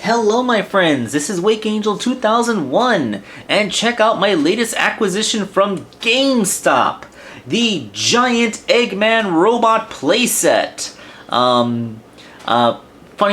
Hello my friends, this is Wake Angel 2001, and check out my latest acquisition from GameStop, the giant Eggman robot playset. Funny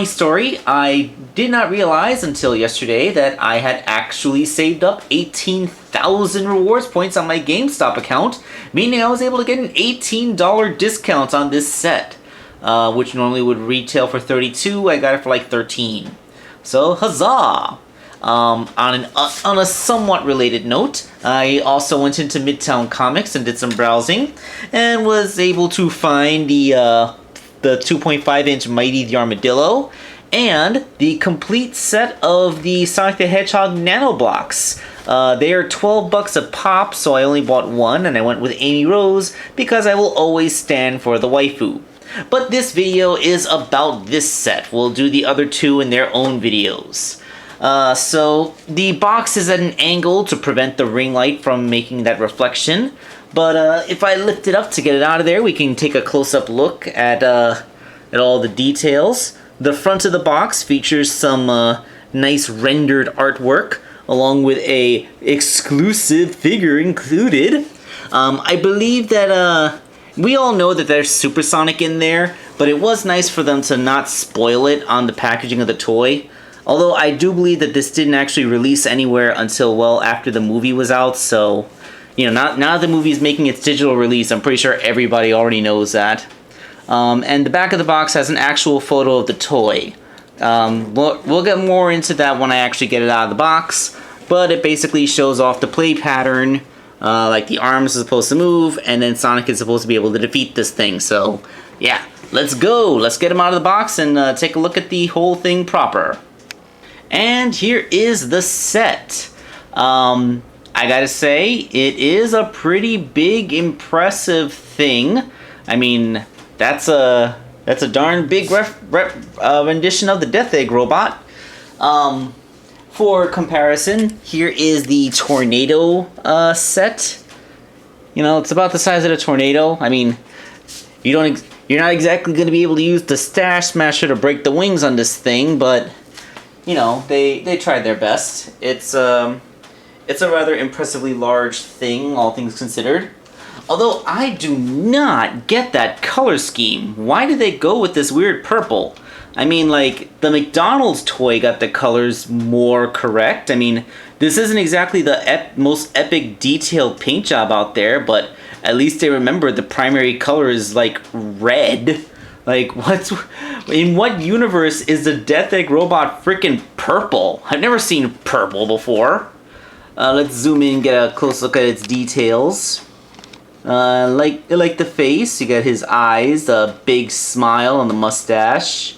story, I did not realize until yesterday that I had actually saved up 18,000 rewards points on my GameStop account, meaning I was able to get an $18 discount on this set, which normally would retail for $32. I got it for like $13. So, huzzah! On a somewhat related note, I also went into Midtown Comics and did some browsing, and was able to find the 2.5-inch Mighty the Armadillo, and the complete set of the Sonic the Hedgehog Nano Blocks. They are $12 a pop, so I only bought one, and I went with Amy Rose, because I will always stand for the waifu. But this video is about this set. We'll do the other two in their own videos. So the box is at an angle to prevent the ring light from making that reflection. But if I lift it up to get it out of there, we can take a close-up look at all the details. The front of the box features some nice rendered artwork, along with a exclusive figure included. I believe that we all know that there's Supersonic in there, but it was nice for them to not spoil it on the packaging of the toy. Although I do believe that this didn't actually release anywhere until well after the movie was out, so you know, now the movie is making its digital release, I'm pretty sure everybody already knows that. And the back of the box has an actual photo of the toy. We'll get more into that when I actually get it out of the box, but it basically shows off the play pattern. Like the arms are supposed to move, and then Sonic is supposed to be able to defeat this thing. So, yeah, let's go. Let's get him out of the box and take a look at the whole thing proper. And here is the set. I gotta say, it is a pretty big, impressive thing. I mean, that's a darn big rendition of the Death Egg robot. For comparison, here is the Tornado set. You know, it's about the size of a tornado. I mean, you're not exactly going to be able to use the Stash Smasher to break the wings on this thing, but you know, they tried their best. It's a rather impressively large thing, all things considered. Although I do not get that color scheme. Why did they go with this weird purple? I mean, like, the McDonald's toy got the colors more correct. I mean, this isn't exactly the most epic detailed paint job out there, but at least they remembered the primary color is, like, red. Like, in what universe is the Death Egg robot freaking purple? I've never seen purple before. Let's zoom in and get a close look at its details. Like the face, you got his eyes, the big smile on the mustache.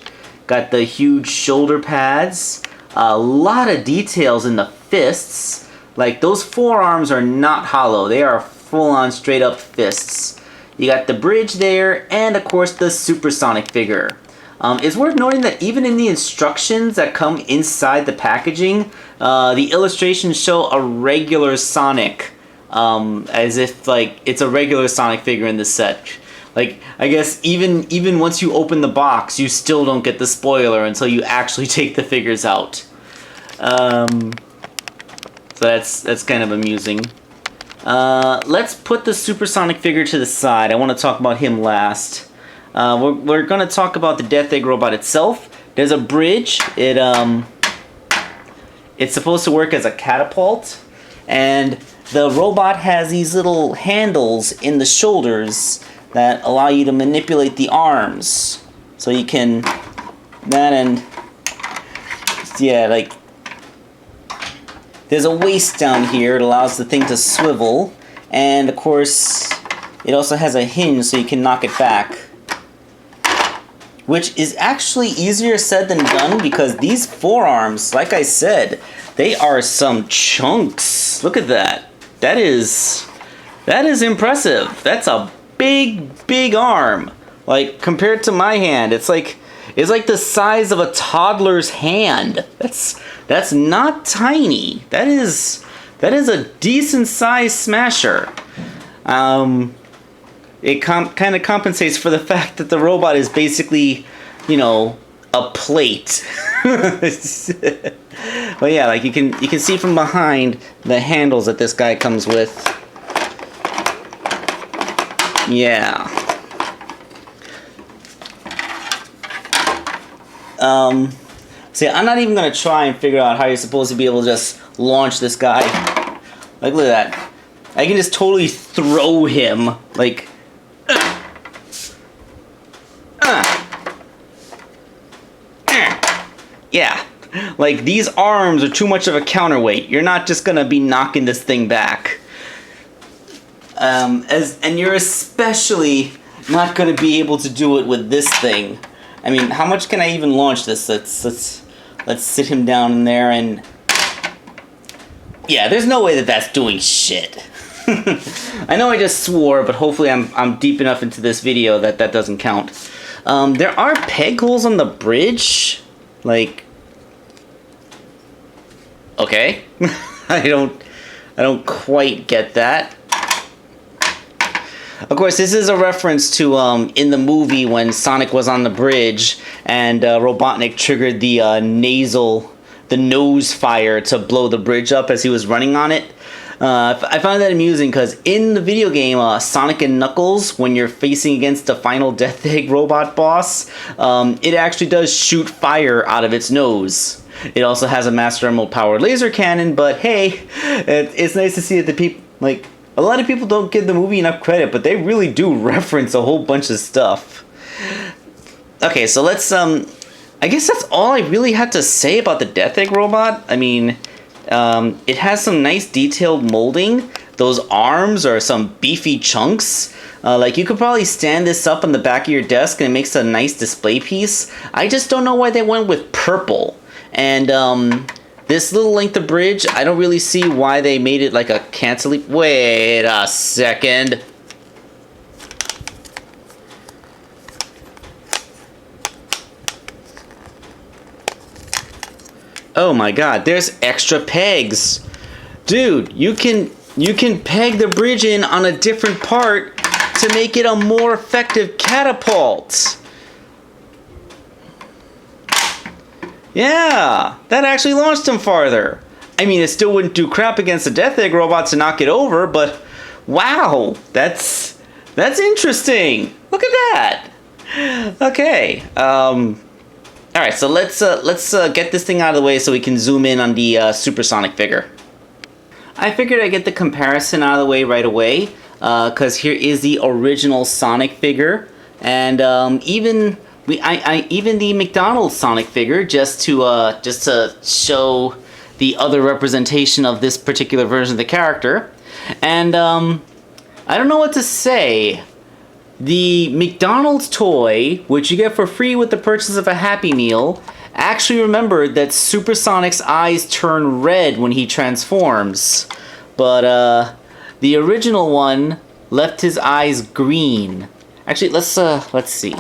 Got the huge shoulder pads, a lot of details in the fists. Like, those forearms are not hollow, they are full-on straight-up fists. You got the bridge there, and of course the Supersonic figure. It's worth noting that even in the instructions that come inside the packaging, the illustrations show a regular Sonic, as if like it's a regular Sonic figure in the set. Like, I guess even once you open the box, you still don't get the spoiler until you actually take the figures out. So that's kind of amusing. Let's put the Supersonic figure to the side. I want to talk about him last. We're going to talk about the Death Egg robot itself. There's a bridge. It's supposed to work as a catapult, and the robot has these little handles in the shoulders that allow you to manipulate the arms. So you can, like, there's a waist down here. It allows the thing to swivel. And of course, it also has a hinge so you can knock it back. Which is actually easier said than done, because these forearms, like I said, they are some chunks. Look at that. That is impressive. That's a big arm. Like, compared to my hand, it's like the size of a toddler's hand. That's not tiny. That is a decent sized smasher. It kind of compensates for the fact that the robot is basically, you know, a plate. But yeah, like you can see from behind the handles that this guy comes with. Yeah. See, I'm not even gonna try and figure out how you're supposed to be able to just launch this guy. Like, look at that. I can just totally throw him, like, yeah. Like, these arms are too much of a counterweight. You're not just gonna be knocking this thing back. And you're especially not gonna be able to do it with this thing. I mean, how much can I even launch this? Let's sit him down in there and... Yeah, there's no way that that's doing shit. I know I just swore, but hopefully I'm deep enough into this video that that doesn't count. There are peg holes on the bridge. Like... Okay. I don't quite get that. Of course, this is a reference to in the movie when Sonic was on the bridge and Robotnik triggered the nose fire to blow the bridge up as he was running on it. I found that amusing because in the video game Sonic and Knuckles, when you're facing against the final Death Egg robot boss, it actually does shoot fire out of its nose. It also has a Master Emerald powered laser cannon, but hey, it's nice to see that the people, like, a lot of people don't give the movie enough credit, but they really do reference a whole bunch of stuff. Okay, so let's, I guess that's all I really had to say about the Death Egg robot. I mean, it has some nice detailed molding. Those arms are some beefy chunks. Like, you could probably stand this up on the back of your desk and it makes a nice display piece. I just don't know why they went with purple. And, this little length of bridge, I don't really see why they made it like a cantilever. Wait a second. Oh my god, there's extra pegs. Dude, you can peg the bridge in on a different part to make it a more effective catapult. Yeah, that actually launched him farther. I mean, it still wouldn't do crap against the Death Egg robot to knock it over, but wow, that's interesting. Look at that. Okay. All right, so let's get this thing out of the way so we can zoom in on the Supersonic figure. I figured I'd get the comparison out of the way right away, because here is the original Sonic figure, and even the McDonald's Sonic figure, just to show the other representation of this particular version of the character. And I don't know what to say. The McDonald's toy, which you get for free with the purchase of a Happy Meal, actually remembered that Supersonic's eyes turn red when he transforms. But the original one left his eyes green. Actually, let's see.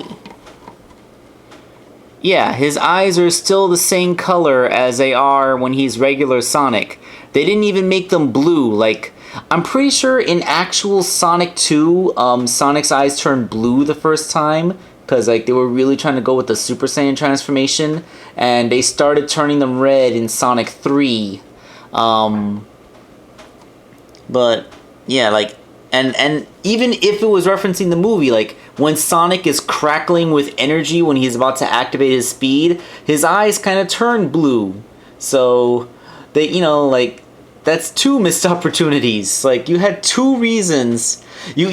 Yeah, his eyes are still the same color as they are when he's regular Sonic. They didn't even make them blue. Like, I'm pretty sure in actual Sonic 2, Sonic's eyes turned blue the first time, because like they were really trying to go with the Super Saiyan transformation, and they started turning them red in Sonic 3. But yeah, like, and even if it was referencing the movie, like when Sonic is crackling with energy when he's about to activate his speed, his eyes kind of turn blue. So they, you know, like, that's two missed opportunities. Like, you had two reasons. You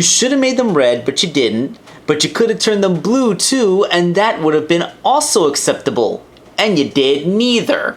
should have made them red, but you didn't. But you could have turned them blue too, and that would have been also acceptable. And you did neither.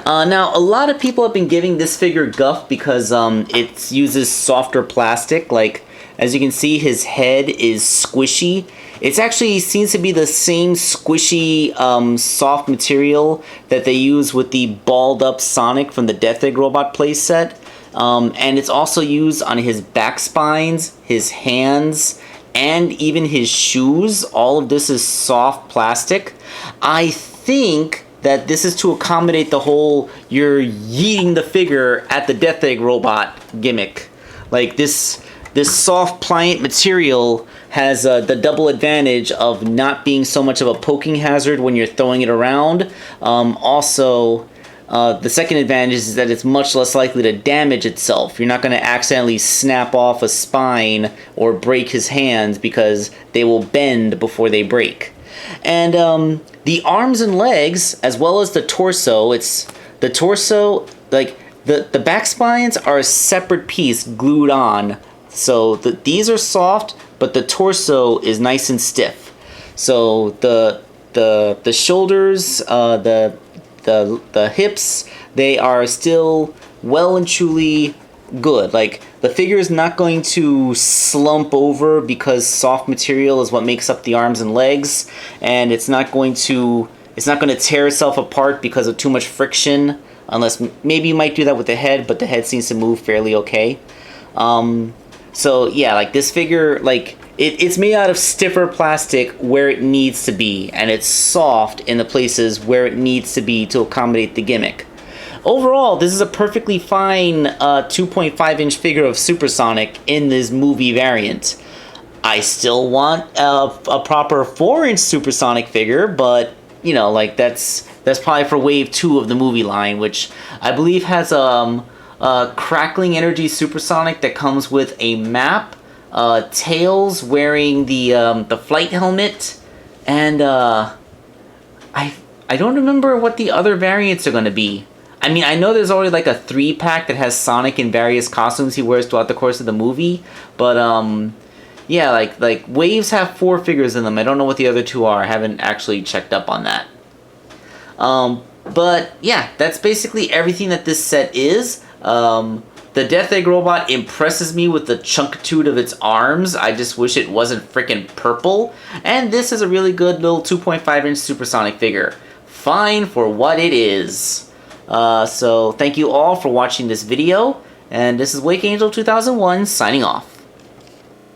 Now, a lot of people have been giving this figure guff because it uses softer plastic. Like, as you can see, his head is squishy. It actually seems to be the same squishy, soft material that they use with the balled-up Sonic from the Death Egg robot playset. And it's also used on his back spines, his hands, and even his shoes. All of this is soft plastic. I think that this is to accommodate the whole you're yeeting the figure at the Death Egg robot gimmick. Like, this this soft, pliant material has the double advantage of not being so much of a poking hazard when you're throwing it around. Also, the second advantage is that it's much less likely to damage itself. You're not going to accidentally snap off a spine or break his hands because they will bend before they break. And the arms and legs, as well as the torso, the torso, like the back spines are a separate piece glued on. So these are soft, but the torso is nice and stiff. So the shoulders, the hips, they are still well and truly good. Like, the figure is not going to slump over because soft material is what makes up the arms and legs, and it's not going to tear itself apart because of too much friction, unless maybe you might do that with the head, but the head seems to move fairly okay. So yeah, like this figure, like it's made out of stiffer plastic where it needs to be, and it's soft in the places where it needs to be to accommodate the gimmick. Overall, this is a perfectly fine 2.5-inch figure of Supersonic in this movie variant. I still want a proper 4-inch Supersonic figure, but you know, like that's probably for Wave 2 of the movie line, which I believe has Crackling Energy Supersonic that comes with a map, Tails wearing the flight helmet, and I don't remember what the other variants are going to be. I mean, I know there's already like a 3-pack that has Sonic in various costumes he wears throughout the course of the movie, but yeah, like Waves have 4 figures in them. I don't know what the other 2 are. I haven't actually checked up on that. But yeah, that's basically everything that this set is. The Death Egg robot impresses me with the chunkitude of its arms. I just wish it wasn't freaking purple. And this is a really good little 2.5-inch Supersonic figure. Fine for what it is. So thank you all for watching this video. And this is Wake Angel 2001 signing off.